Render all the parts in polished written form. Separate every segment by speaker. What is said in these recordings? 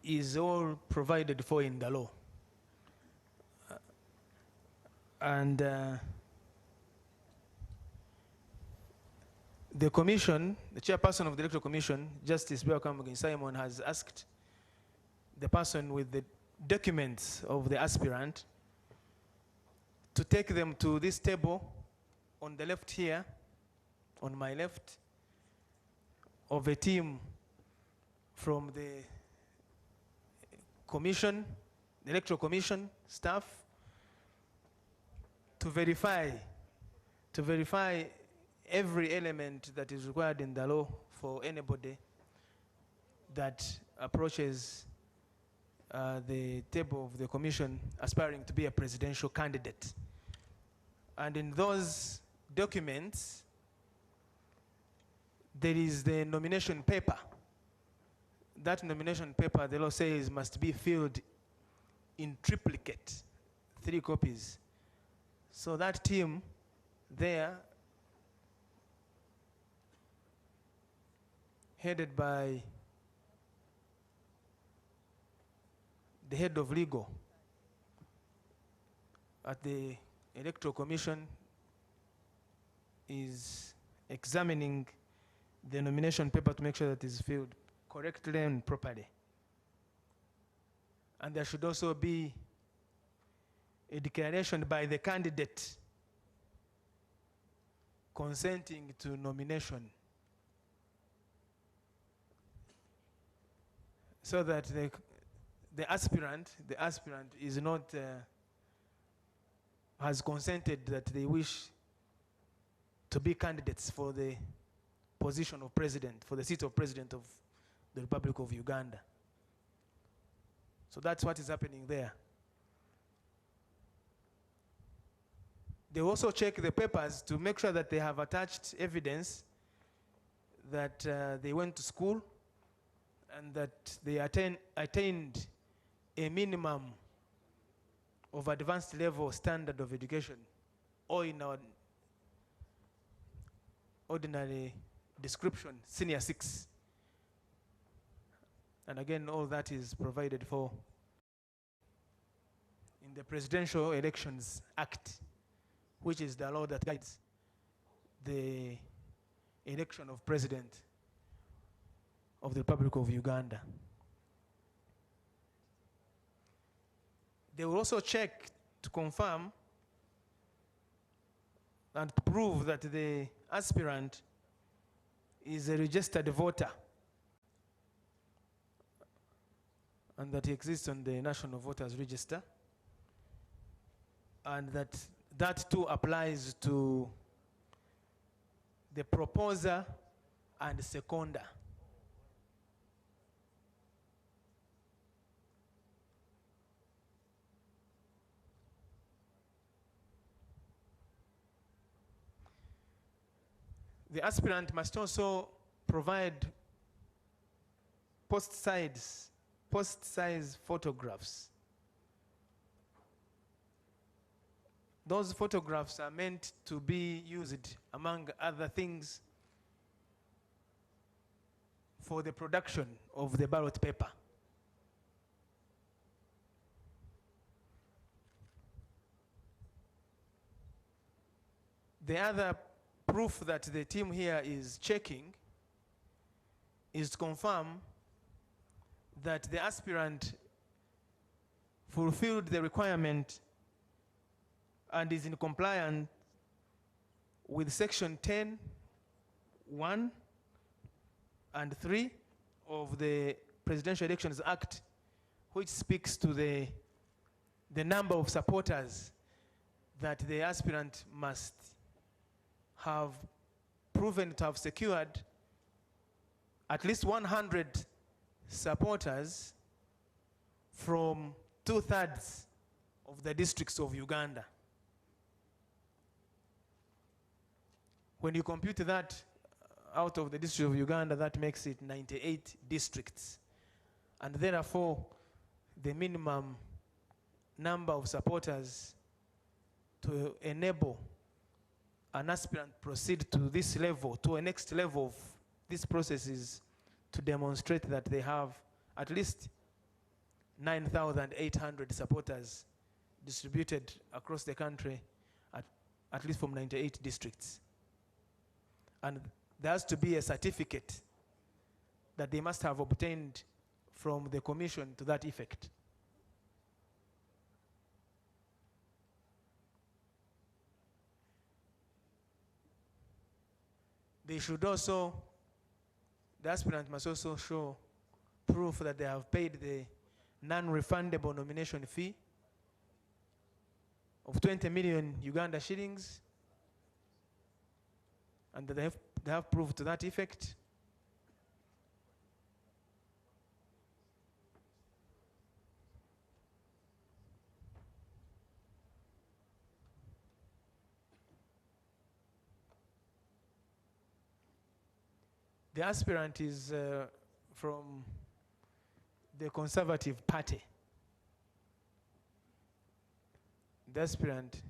Speaker 1: is all provided for in the law. And the commission, the chairperson of the Electoral Commission, Justice Belkamugin Simon, has asked the person with the documents of the aspirant to take them to this table on the left here, on my left, of a team from the commission, the Electoral Commission staff, to verify every element that is required in the law for anybody that approaches the table of the commission aspiring to be a presidential candidate. And in those documents, there is the nomination paper. That nomination paper, the law says, must be filled in triplicate, 3 copies. So that team there, headed by the head of legal at the Electoral Commission, is examining the nomination paper to make sure that it is filled correctly and properly. And there should also be a declaration by the candidate consenting to nomination, so that the aspirant is not has consented that they wish to be candidates for the position of president, for the seat of president of the Republic of Uganda. So that's what is happening there. They also check the papers to make sure that they have attached evidence that they went to school and that they attained a minimum of advanced level standard of education, or in our ordinary description, senior 6. And again, all that is provided for in the Presidential Elections Act, which is the law that guides the election of president of the Republic of Uganda. They will also check to confirm and prove that the aspirant is a registered voter and that he exists on the National Voters Register, and that too applies to the proposer and seconder. The aspirant must also provide post-size photographs. Those photographs are meant to be used, among other things, for the production of the ballot paper. The other proof that the team here is checking is to confirm that the aspirant fulfilled the requirement and is in compliance with section 10, 1 and 3 of the Presidential Elections Act, which speaks to the number of supporters that the aspirant must have proven to have secured at least 100 supporters from 2/3 of the districts of Uganda. When you compute that out of the district of Uganda, that makes it 98 districts. And therefore, the minimum number of supporters to enable an aspirant proceed to this level, to a next level of this process, is to demonstrate that they have at least 9,800 supporters distributed across the country at least from 98 districts. And there has to be a certificate that they must have obtained from the commission to that effect. They should also, the aspirant must also show proof that they have paid the non-refundable nomination fee of 20 million Uganda shillings, and that they have proof to that effect. The aspirant is from the Conservative Party. The aspirant,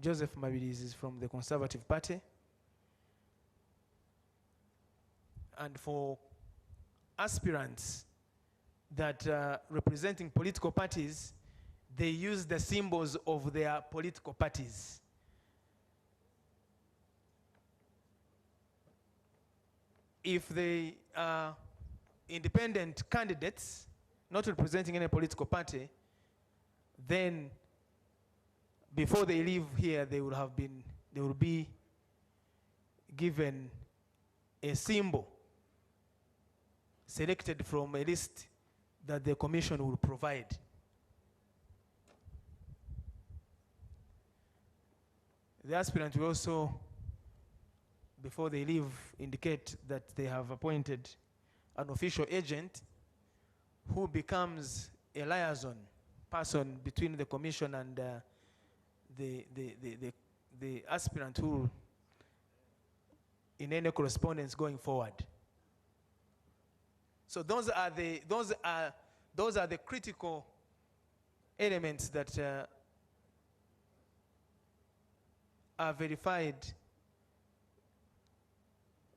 Speaker 1: Joseph MABIRIZI, is from the Conservative Party. And for aspirants that are representing political parties, they use the symbols of their political parties. If they are independent candidates, not representing any political party, then before they leave here, they will be given a symbol selected from a list that the commission will provide. The aspirant will also, before they leave, indicate that they have appointed an official agent who becomes a liaison person between the commission and the aspirant who, in any correspondence going forward. So those are the critical elements that are verified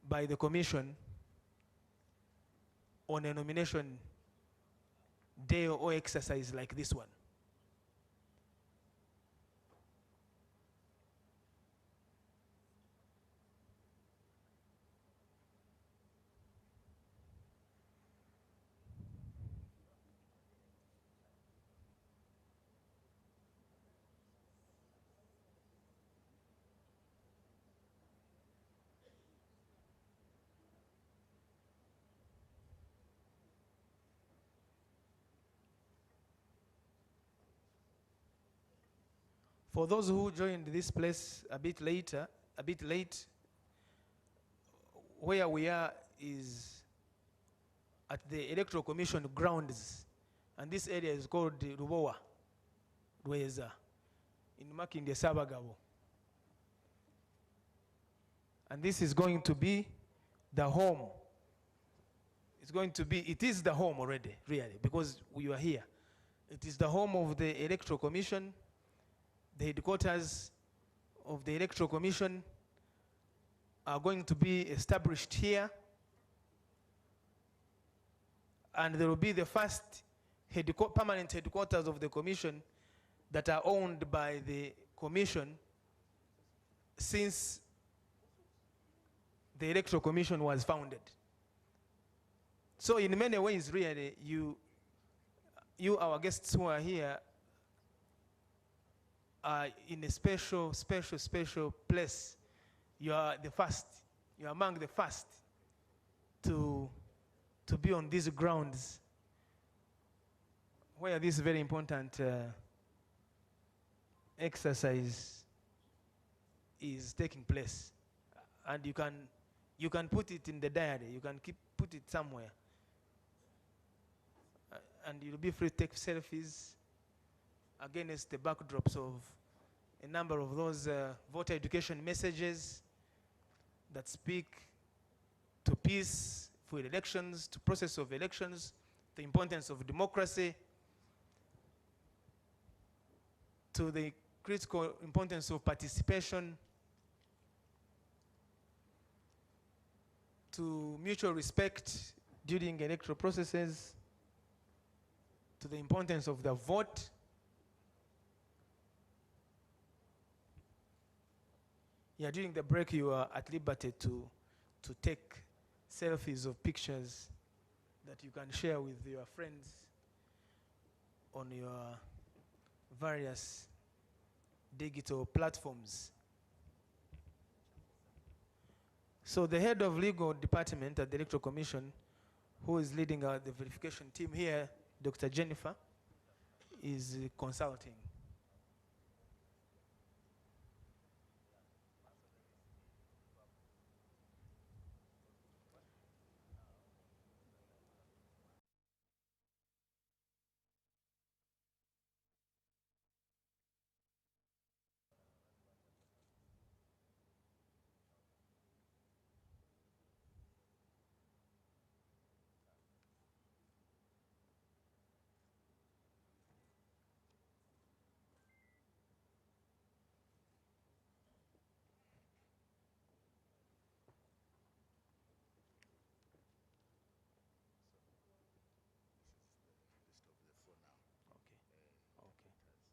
Speaker 1: by the commission on a nomination day or exercise like this one. For those who joined this place a bit late, where we are is at the Electoral Commission grounds, and this area is called Rubowa, Rweza, in Makindye Sabagabo. And this is going to be the home. It is the home already, really, because we are here. It is the home of the Electoral Commission. The headquarters of the Electoral Commission are going to be established here, and there will be the first permanent headquarters of the Commission that are owned by the Commission since the Electoral Commission was founded. So in many ways, really, you our guests who are here, in a special place. You are the first. You are among the first to be on these grounds where this very important exercise is taking place. And you can put it in the diary. You can put it somewhere, and you'll be free to take selfies against the backdrops of a number of those voter education messages that speak to peace for elections, to process of elections, the importance of democracy, to the critical importance of participation, to mutual respect during electoral processes, to the importance of the vote. Yeah, during the break, you are at liberty to take selfies of pictures that you can share with your friends on your various digital platforms. So the head of legal department at the Electoral Commission, who is leading the verification team here, Dr. Jennifer, is consulting.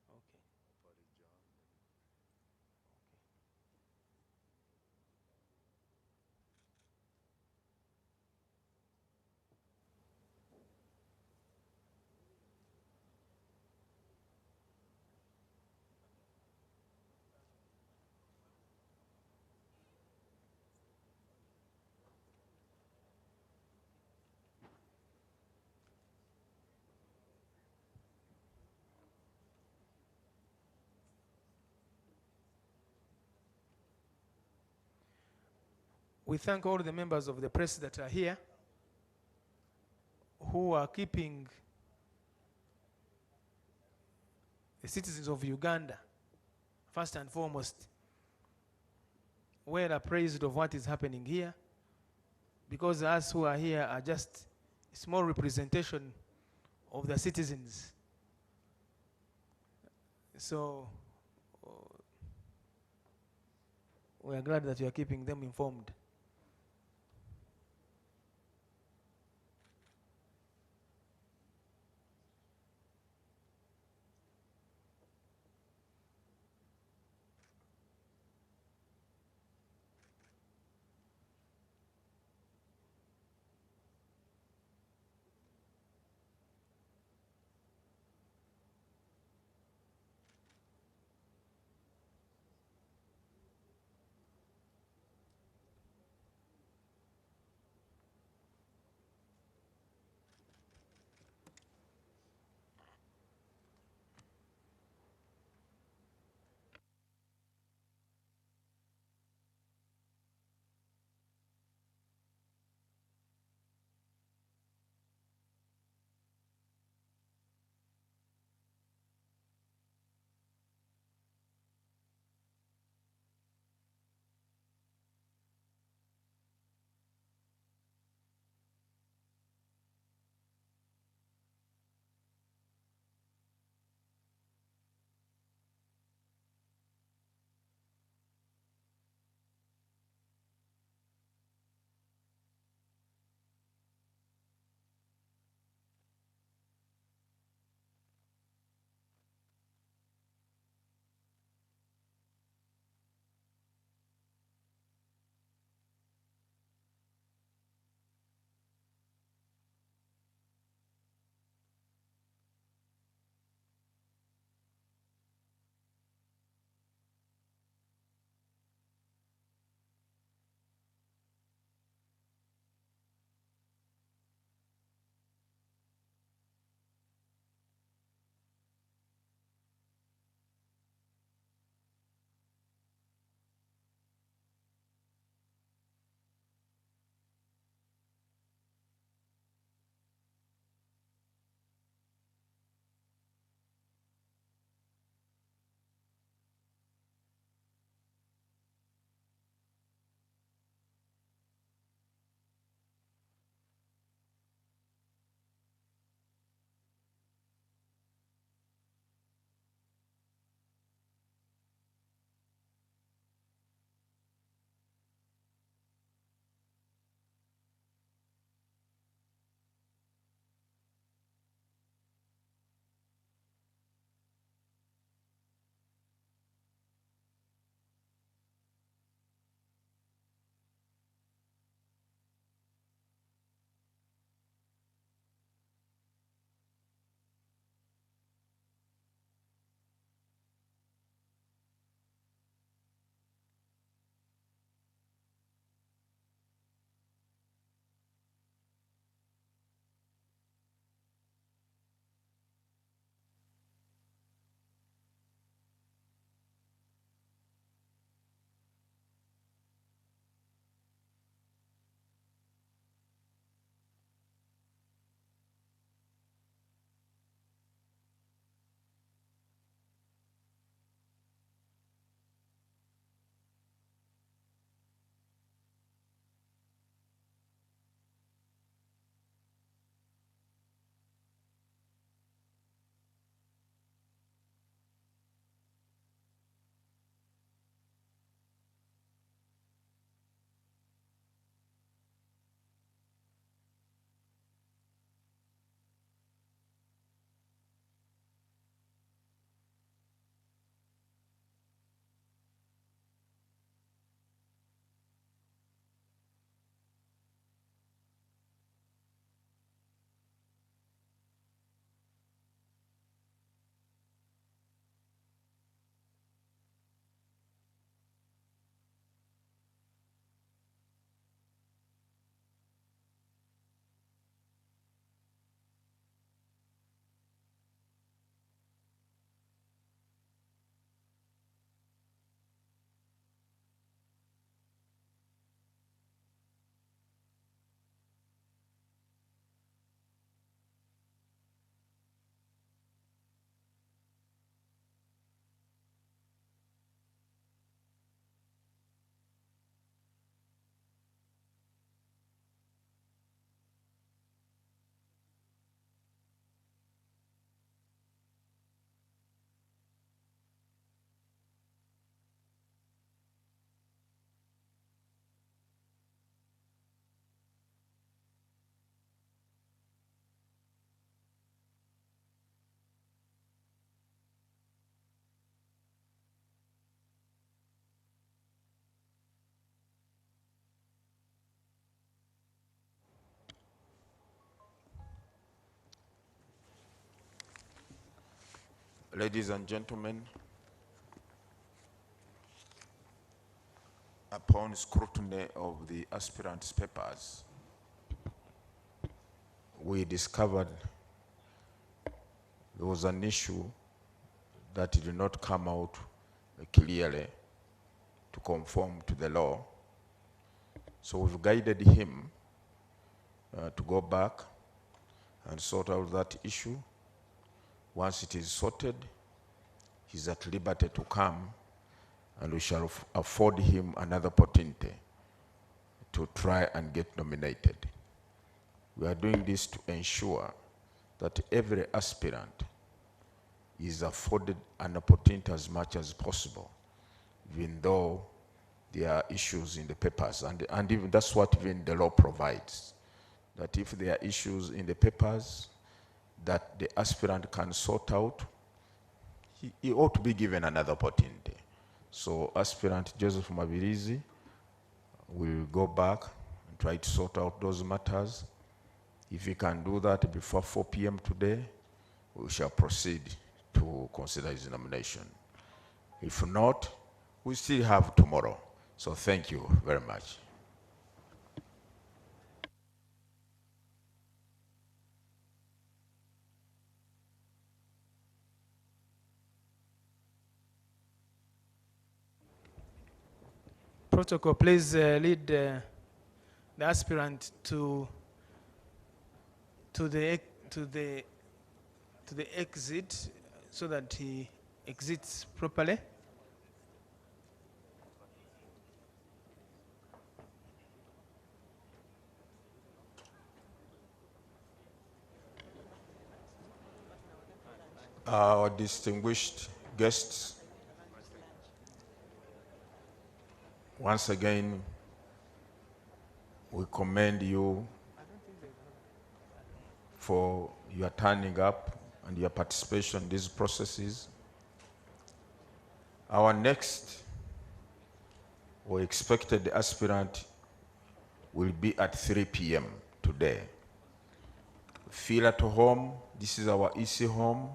Speaker 1: Okay, okay, We thank all the members of the press that are here, who are keeping the citizens of Uganda, first and foremost, well appraised of what is happening here, because us who are here are just a small representation of the citizens. So we are glad that you are keeping them informed.
Speaker 2: Ladies and gentlemen, upon scrutiny of the aspirant's papers, we discovered there was an issue that did not come out clearly to conform to the law. So we've guided him to go back and sort out that issue. Once it is sorted, he's at liberty to come, and we shall afford him another opportunity to try and get nominated. We are doing this to ensure that every aspirant is afforded an opportunity as much as possible, even though there are issues in the papers. And even that's what even the law provides, that if there are issues in the papers that the aspirant can sort out, he ought to be given another opportunity. So aspirant Joseph MABIRIZI will go back and try to sort out those matters. If he can do that before 4 p.m. today, we shall proceed to consider his nomination. If not, we still have tomorrow. So thank you very much.
Speaker 1: Protocol, please lead the aspirant to the exit so that he exits properly.
Speaker 2: Our distinguished guests, once again, we commend you for your turning up and your participation in these processes. Our next, we expected the aspirant will be at 3 p.m. today. Feel at home. This is our EC home.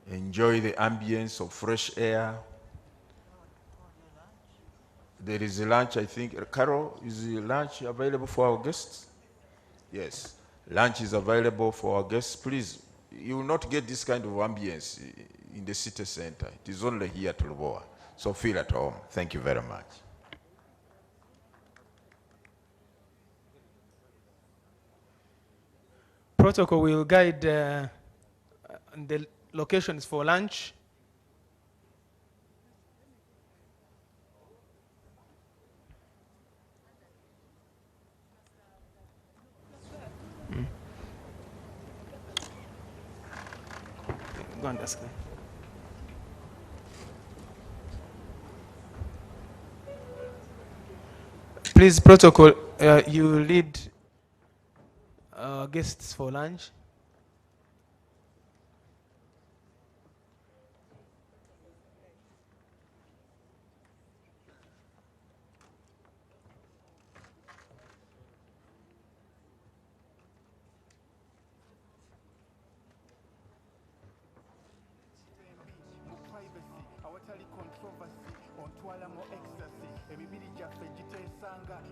Speaker 2: Enjoy the ambience of fresh air. There is a lunch, I think. Carol, is the lunch available for our guests? Yes, lunch is available for our guests. Please, you will not get this kind of ambience in the city center. It is only here at Lubowa. So feel at home. Thank you very much.
Speaker 1: Protocol will guide the locations for lunch. Go and ask them. Please, protocol, you lead guests for lunch.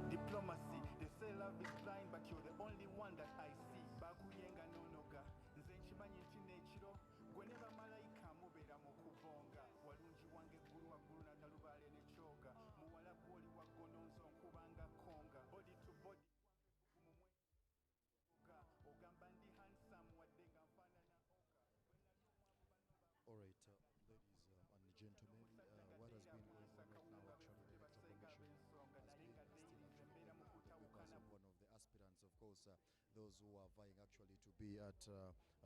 Speaker 3: Diplomacy, they say love is blind, but you're the only one that I see. Bakuyenga nonoga, nze nkimanyi nti nekiro, gweneba malayika mubera mu kubonga. Walungi wange gulu waggulu natalubaale ne kyoga. Muwala gwoli waggono nzo nkubanga konga. Body to body, ogamba ndi handsome wadde nga nfaanana oka.
Speaker 4: All right, ladies and gentlemen, what has been going on right now actually the Electoral Commission has been still actually because of one of the aspirants, of course, those who are vying actually to be at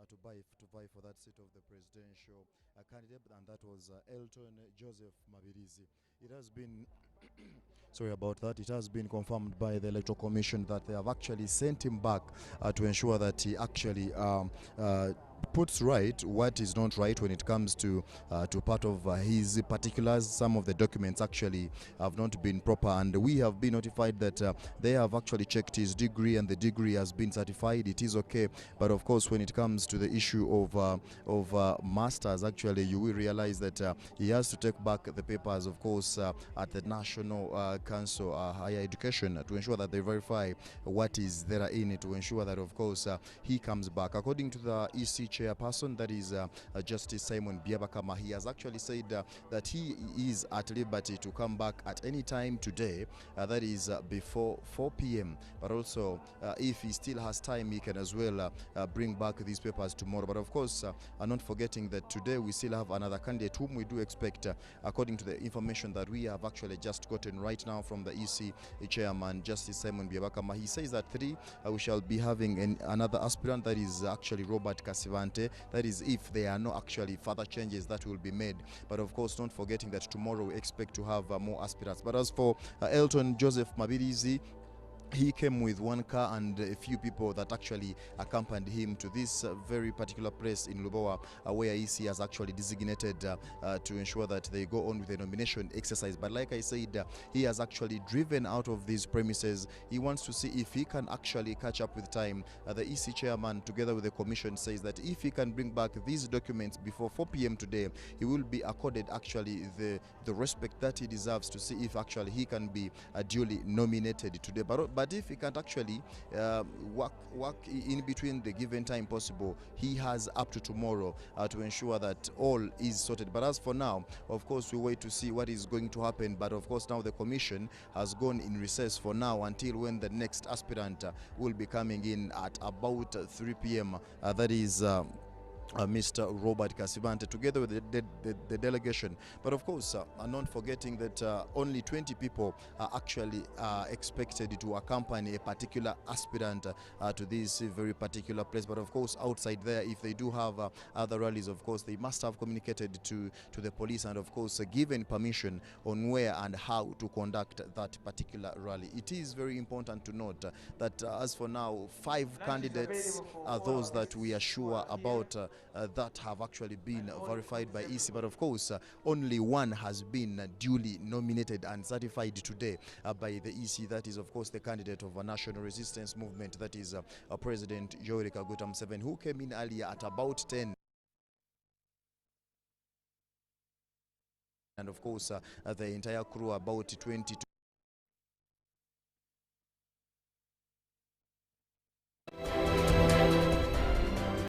Speaker 4: to vie for that seat of the presidential candidate, and that was ELTON Joseph MABIRIZI. It has been sorry about that. It has been confirmed by the Electoral Commission that they have actually sent him back to ensure that he actually puts right what is not right when it comes to part of his particulars. Some of the documents actually have not been proper, and we have been notified that they have actually checked his degree, and the degree has been certified. It is okay, but of course, when it comes to the issue of masters, actually, you will realize that he has to take back the papers, of course, at the National Council Higher Education to ensure that they verify what is there in it, to ensure that, of course, he comes back. According to the EC chairperson, that is Justice Simon Byabakama, he has actually said that he is at liberty to come back at any time today, that is before 4 p.m. But also, if he still has time, he can as well bring back these papers tomorrow. But of course, not forgetting that today we still have another candidate whom we do expect, according to the information that we have actually just gotten right now from the EC chairman, Justice Simon Byabakama. He says that we shall be having another aspirant, that is actually Robert Kasivante. That is if there are no actually further changes that will be made. But of course, not forgetting that tomorrow we expect to have more aspirants. But as for ELTON Joseph MABIRIZI, he came with one car and a few people that actually accompanied him to this very particular place in Lubowa, where EC has actually designated to ensure that they go on with the nomination exercise. But like I said, he has actually driven out of these premises. He wants to see if he can actually catch up with time. The EC chairman, together with the commission, says that if he can bring back these documents before 4 p.m. today, he will be accorded actually the respect that he deserves, to see if actually he can be duly nominated today. But if he can't actually work in between the given time possible, he has up to tomorrow to ensure that all is sorted. But as for now, of course, we wait to see what is going to happen. But of course, now the commission has gone in recess for now until when the next aspirant will be coming in at about 3 p.m. That is Mr. Robert Kasivante, together with the delegation. But of course, not forgetting that only 20 people are actually expected to accompany a particular aspirant to this very particular place. But of course, outside there, if they do have other rallies, of course, they must have communicated to the police, and of course, given permission on where and how to conduct that particular rally. It is very important to note that as for now, 5 candidates are those that we are sure about that have actually been verified by EC. But of course, only one has been duly nominated and certified today by the EC. That is, of course, the candidate of a national resistance movement, that is President Yoweri Kaguta Museveni, who came in earlier at about 10. And of course, the entire crew, about 20 to